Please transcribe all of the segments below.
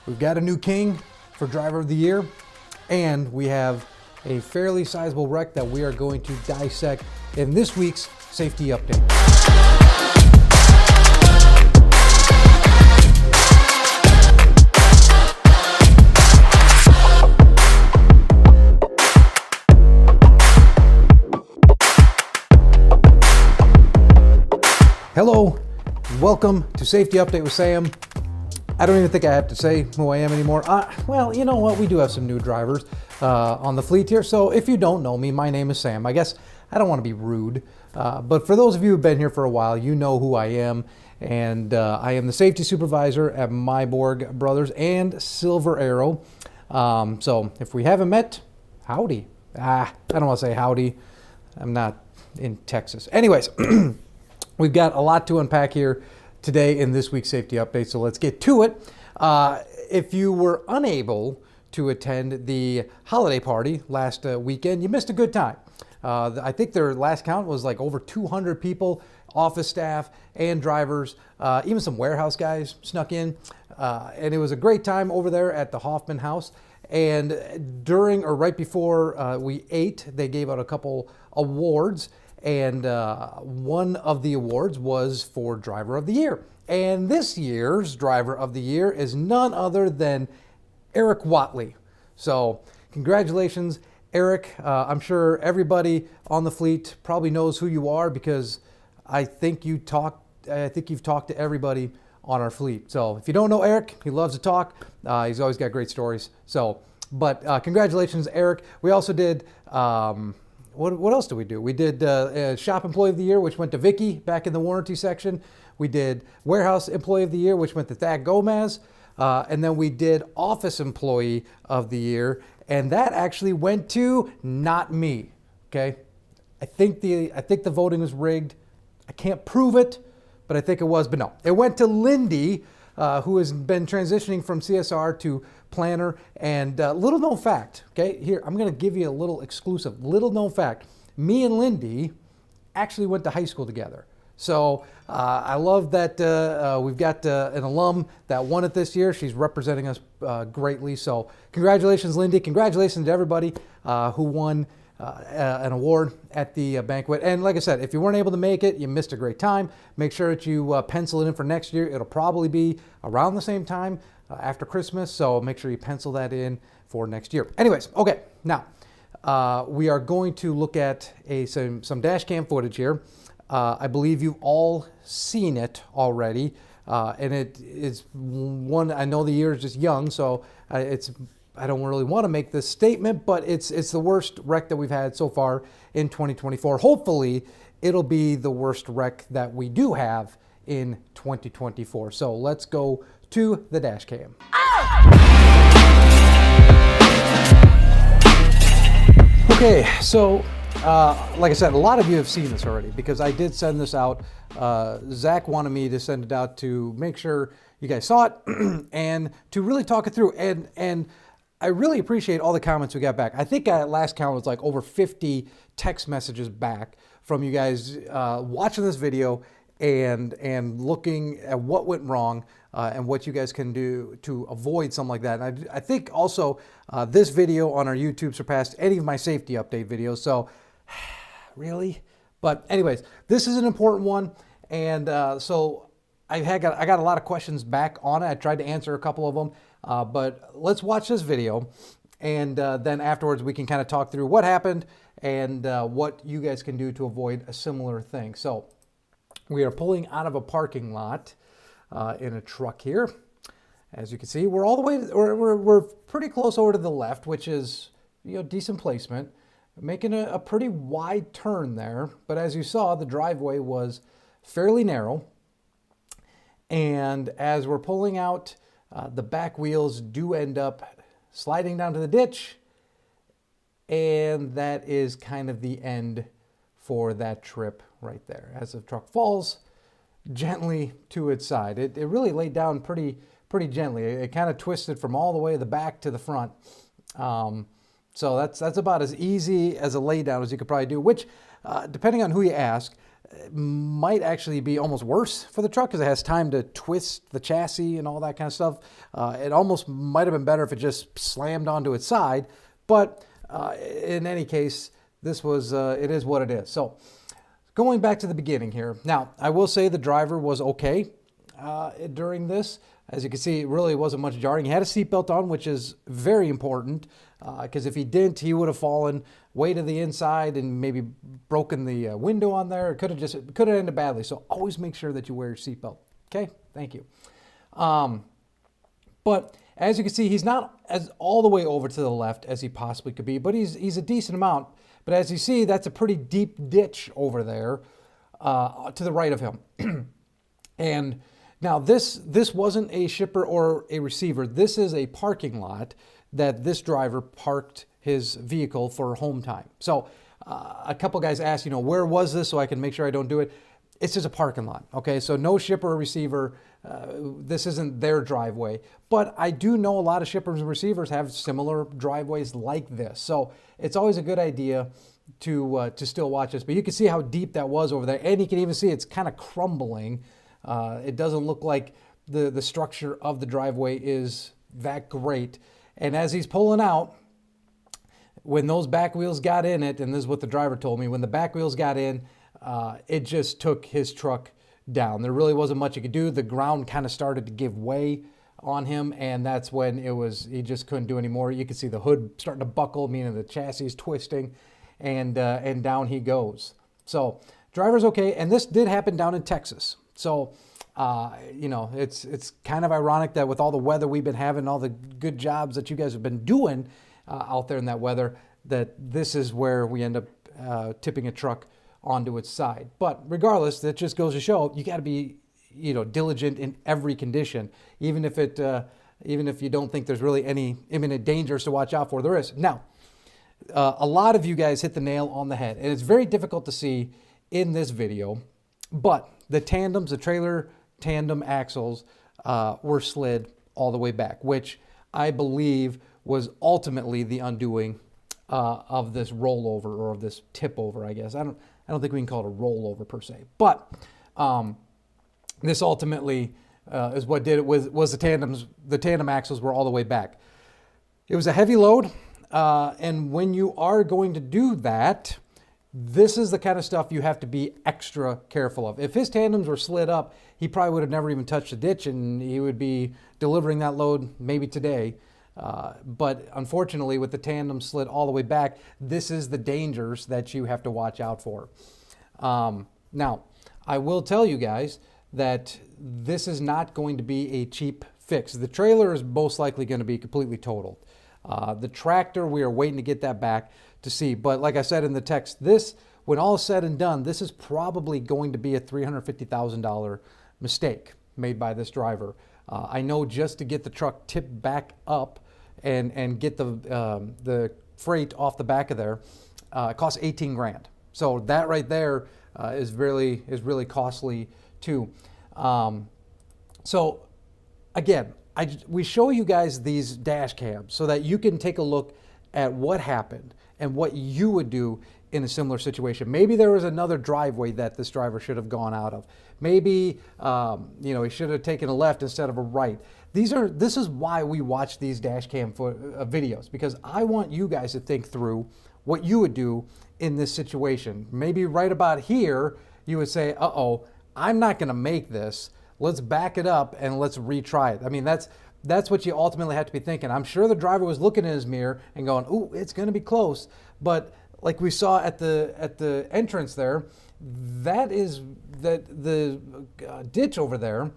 We've got a new king for driver of the year, and we have a fairly sizable wreck that we are going to dissect in this week's safety update. Hello, welcome to Safety Update with Sam. I don't even think I have to say who I am anymore. Well, you know what? We do have some new drivers on the fleet here. So if you don't know me, my name is Sam. I guess I don't want to be rude, but for those of you who've been here for a while, you know who I am. And I am the safety supervisor at Meiborg Brothers and Silver Arrow. So if we haven't met, howdy. I don't want to say howdy. I'm not in Texas. Anyways. We've got a lot to unpack here today in this week's safety update, so let's get to it. If you were unable to attend the holiday party last weekend, you missed a good time. I think their last count was like over 200 people, office staff and drivers, even some warehouse guys snuck in. And it was a great time over there at the Hoffman House. And during or right before we ate, they gave out a couple awards. And one of the awards was for Driver of the Year. And this year's Driver of the Year is none other than Eric Watley. So congratulations, Eric. I'm sure everybody on the fleet probably knows who you are because I think you've talked to everybody on our fleet. So if you don't know Eric, he loves to talk. He's always got great stories. So, but congratulations, Eric. We also did... What else did we do? We did Shop Employee of the Year, which went to Vicky back in the warranty section. We did Warehouse Employee of the Year, which went to Thad Gomez. And then we did Office Employee of the Year. And that actually went to not me, okay? I think the voting was rigged. I can't prove it, but I think it was. But no, it went to Lindy, who has been transitioning from CSR to planner. And little known fact, okay, here, I'm going to give you a little exclusive, little known fact. Me and Lindy actually went to high school together. So I love that we've got an alum that won it this year. She's representing us greatly. So congratulations, Lindy. Congratulations to everybody who won an award at the banquet. And like I said, if you weren't able to make it, you missed a great time. Make sure that you pencil it in for next year. It'll probably be around the same time after Christmas. So make sure you pencil that in for next year. Anyways, okay, now we are going to look at some dash cam footage here. I believe you've all seen it already. And it is one, I know the year is just young, so I don't really want to make this statement, but it's the worst wreck that we've had so far in 2024. Hopefully, it'll be the worst wreck that we do have in 2024. So let's go to the dash cam. Okay, so like I said, a lot of you have seen this already because I did send this out. Zach wanted me to send it out to make sure you guys saw it and to really talk it through. And I really appreciate all the comments we got back. I think at last count was like over 50 text messages back from you guys watching this video and looking at what went wrong and what you guys can do to avoid something like that. And I think also this video on our YouTube surpassed any of my safety update videos. So really? But anyways, this is an important one. And so I got a lot of questions back on it. I tried to answer a couple of them. But let's watch this video, and then afterwards we can kind of talk through what happened and what you guys can do to avoid a similar thing. So we are pulling out of a parking lot in a truck here. As you can see, we're all the way, we're pretty close over to the left, which is, you know, decent placement, making a pretty wide turn there. But as you saw, the driveway was fairly narrow. And as we're pulling out, the back wheels do end up sliding down to the ditch, and that is kind of the end for that trip right there. As the truck falls gently to its side, it really laid down pretty gently. It kind of twisted from all the way the back to the front. So that's about as easy as a lay down as you could probably do, which depending on who you ask, might actually be almost worse for the truck because it has time to twist the chassis and all that kind of stuff. It almost might have been better if it just slammed onto its side, but in any case, this was, it is what it is. So going back to the beginning here. Now, I will say the driver was okay during this. As you can see, it really wasn't much jarring. He had a seatbelt on, which is very important because if he didn't, he would have fallen way to the inside and maybe broken the window on there. It could have ended badly. So always make sure that you wear your seatbelt. Okay, thank you. But as you can see, he's not as all the way over to the left as he possibly could be, but he's a decent amount. But as you see, that's a pretty deep ditch over there to the right of him. And now this wasn't a shipper or a receiver. This is a parking lot that this driver parked his vehicle for home time. So a couple guys asked, where was this so I can make sure I don't do it. It's just a parking lot, okay? So no shipper or receiver. This isn't their driveway. But I do know a lot of shippers and receivers have similar driveways like this. So it's always a good idea to still watch this. But you can see how deep that was over there. And you can even see it's kind of crumbling. It doesn't look like the structure of the driveway is that great. And as he's pulling out, when those back wheels got in it, and this is what the driver told me, when the back wheels got in, it just took his truck down. There really wasn't much he could do. The ground kind of started to give way on him, and that's when he just couldn't do any more. You can see the hood starting to buckle, meaning the chassis is twisting, and down he goes. So driver's okay, and this did happen down in Texas. So, it's kind of ironic that with all the weather we've been having, all the good jobs that you guys have been doing out there in that weather, that this is where we end up tipping a truck onto its side. But regardless, that just goes to show you got to be, diligent in every condition, even if you don't think there's really any imminent dangers to watch out for. There is. Now, a lot of you guys hit the nail on the head, and it's very difficult to see in this video, but the tandems, the trailer tandem axles were slid all the way back, which I believe was ultimately the undoing of this rollover or this tip over, I guess. I don't think we can call it a rollover per se, but this ultimately is what did it was the tandem axles were all the way back. It was a heavy load, and when you are going to do that, this is the kind of stuff you have to be extra careful of. If his tandems were slid up, he probably would have never even touched the ditch, and he would be delivering that load maybe today. But unfortunately, with the tandem slid all the way back, this is the dangers that you have to watch out for. Now, I will tell you guys that this is not going to be a cheap fix. The trailer is most likely going to be completely totaled. The tractor, we are waiting to get that back to see. But like I said in the text, when all is said and done, this is probably going to be a $350,000 mistake made by this driver. I know just to get the truck tipped back up and get the freight off the back of there, it costs 18 grand. So that right there is really costly too. So again, we show you guys these dash cams so that you can take a look at what happened and what you would do in a similar situation. Maybe there was another driveway that this driver should have gone out of. Maybe he should have taken a left instead of a right. This is why we watch these dash cam videos, because I want you guys to think through what you would do in this situation. Maybe right about here, you would say, uh-oh, I'm not going to make this. Let's back it up and let's retry it. I mean, that's what you ultimately have to be thinking. I'm sure the driver was looking in his mirror and going, ooh, it's going to be close. But like we saw at the entrance there, the ditch over there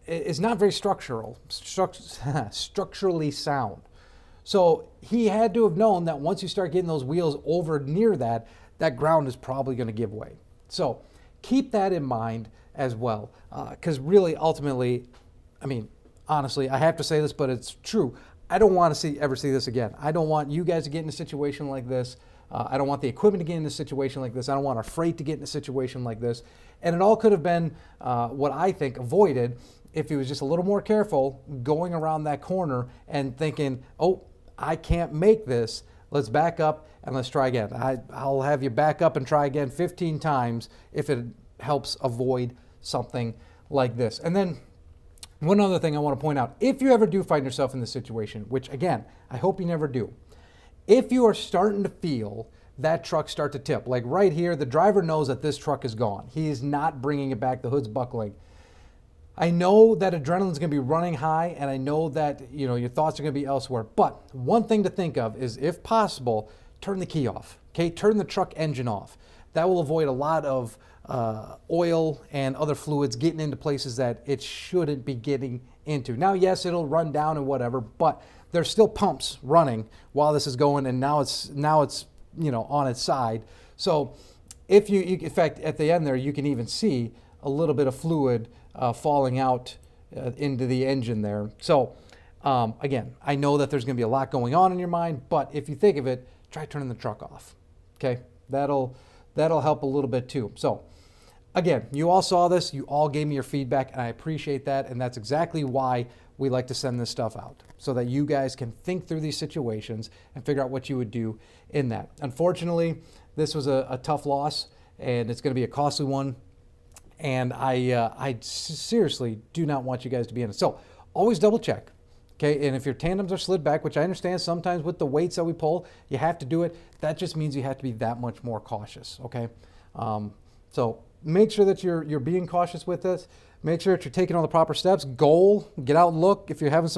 is not very structurally sound. So he had to have known that once you start getting those wheels over near that ground is probably going to give way. So keep that in mind as well, because really, ultimately, I mean, honestly, I have to say this, but it's true. I don't want to ever see this again. I don't want you guys to get in a situation like this. I don't want the equipment to get in a situation like this. I don't want our freight to get in a situation like this. And it all could have been what I think avoided if he was just a little more careful going around that corner and thinking, oh, I can't make this. Let's back up and let's try again. I'll have you back up and try again 15 times if it helps avoid something like this. And then one other thing I want to point out, if you ever do find yourself in this situation, which again, I hope you never do, if you are starting to feel that truck start to tip, like right here, the driver knows that this truck is gone. He is not bringing it back. The hood's buckling. I know that adrenaline's going to be running high, and I know that your thoughts are going to be elsewhere. But one thing to think of is, if possible, turn the key off. Okay, turn the truck engine off. That will avoid a lot of oil and other fluids getting into places that it shouldn't be getting into. Now, yes, it'll run down and whatever, but there's still pumps running while this is going, and now it's on its side. So if you in fact, at the end there, you can even see a little bit of fluid falling out into the engine there. So again, I know that there's going to be a lot going on in your mind, but if you think of it, try turning the truck off. Okay, that'll help a little bit too. So again, you all saw this, you all gave me your feedback, and I appreciate that, and that's exactly why we like to send this stuff out, so that you guys can think through these situations and figure out what you would do in that. Unfortunately, this was a tough loss, and it's going to be a costly one, and I seriously do not want you guys to be in it. So always double check. Okay, and if your tandems are slid back, which I understand sometimes with the weights that we pull, you have to do it. That just means you have to be that much more cautious, okay? So make sure that you're being cautious with this. Make sure that you're taking all the proper steps. Get out and look if you're having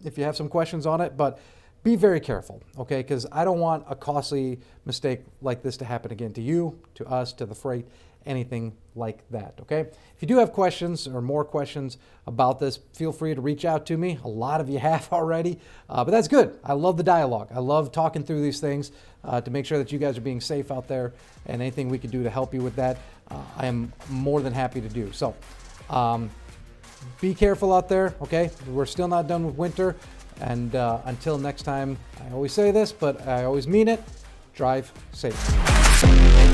if you have some questions on it, but be very careful, okay? Because I don't want a costly mistake like this to happen again to you, to us, to the freight, anything like that, okay? If you do have questions or more questions about this, feel free to reach out to me. A lot of you have already, but that's good. I love the dialogue. I love talking through these things to make sure that you guys are being safe out there, and anything we can do to help you with that, I am more than happy to do. So be careful out there, okay? We're still not done with winter, and until next time, I always say this, but I always mean it, drive safe.